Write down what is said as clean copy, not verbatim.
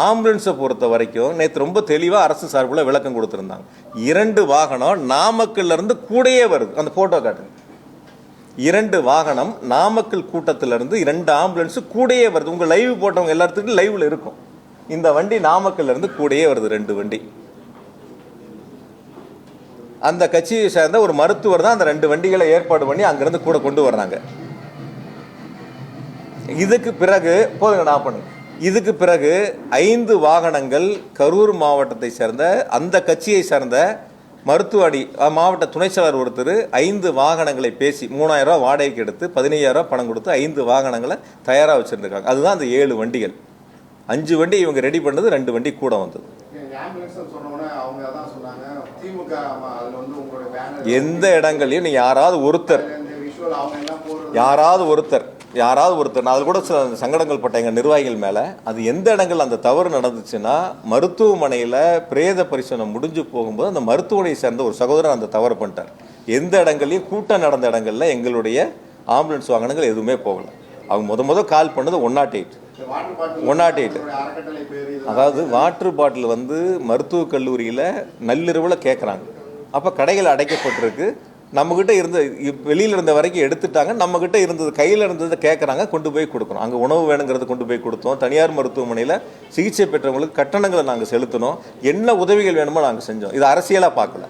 ஆம்புலன்ஸை பொறுத்த வரைக்கும் நேற்று ரொம்ப தெளிவாக அரசு சார்பில் விளக்கம் கொடுத்துருந்தாங்க. 2 வாகனம் நாமக்கல்லிருந்து கூடயே வருது. அந்த ஃபோட்டோ காட்டுங்க. 2 வாகனம் நாமக்கல் கூட்டத்திலிருந்து 2 ஆம்புலன்ஸு கூடயே வருது. உங்கள் லைவ் போட்டவங்க எல்லாத்துக்கும் லைவில் இருக்கும். இந்த வண்டி நாமக்கல்லிருந்து கூடயே வருது, 2 வண்டி. அந்த கட்சியை சேர்ந்த ஒரு மருத்துவர் தான் அந்த 2 வண்டிகளை ஏற்பாடு பண்ணி அங்கிருந்து கூட கொண்டு வர்றாங்க. இதுக்கு பிறகு போதுங்க, நான் பண்ணுங்க. இதுக்கு பிறகு 5 வாகனங்கள் கரூர் மாவட்டத்தை சேர்ந்த அந்த கட்சியை சேர்ந்த மருத்துவடி மாவட்ட துணை செயலர் ஒருத்தர் 5 வாகனங்களை பேசி 3000 ரூபா வாடகைக்கு எடுத்து 15000 ரூபா பணம் கொடுத்து 5 வாகனங்களை தயாராக வச்சுருக்காங்க. அதுதான் அந்த 7 வண்டிகள். 5 வண்டி இவங்க ரெடி பண்ணது, 2 வண்டி கூட வந்தது. எந்த இடங்களையும் நீ யாராவது ஒருத்தர் நான் அதில் கூட சங்கடங்கள் பட்ட எங்கள் நிர்வாகிகள் மேலே, அது எந்த இடங்கள் அந்த தவறு நடந்துச்சுன்னா மருத்துவமனையில் பிரேத பரிசோதனை முடிஞ்சு போகும்போது அந்த மருத்துவமனையை சேர்ந்த ஒரு சகோதரர் அந்த தவறு பண்ணிட்டார். எந்த இடங்களையும் கூட்டம் நடந்த இடங்களில் எங்களுடைய ஆம்புலன்ஸ் வாகனங்கள் எதுவுமே போகலை. அவங்க முத கால் பண்ணது 108. அதாவது வாட்டர் பாட்டில் மருத்துவக் கல்லூரியில் நள்ளிரவில் கேட்குறாங்க. அப்போ கடைகள் அடைக்கப்பட்டிருக்கு. நம்மக்கிட்ட இருந்த வெளியில் இருந்த வரைக்கும் எடுத்துட்டாங்க. நம்மக்கிட்ட இருந்தது கையில் இருந்ததை கேட்குறாங்க, கொண்டு போய் கொடுக்குறோம். அங்கே உணவு வேணுங்கிறத கொண்டு போய் கொடுத்தோம். தனியார் மருத்துவமனையில் சிகிச்சை பெற்றவங்களுக்கு கட்டணங்களை நாங்கள் செலுத்தினோம். என்ன உதவிகள் வேணுமோ நாங்கள் செஞ்சோம். இது அரசியலாக பார்க்கல.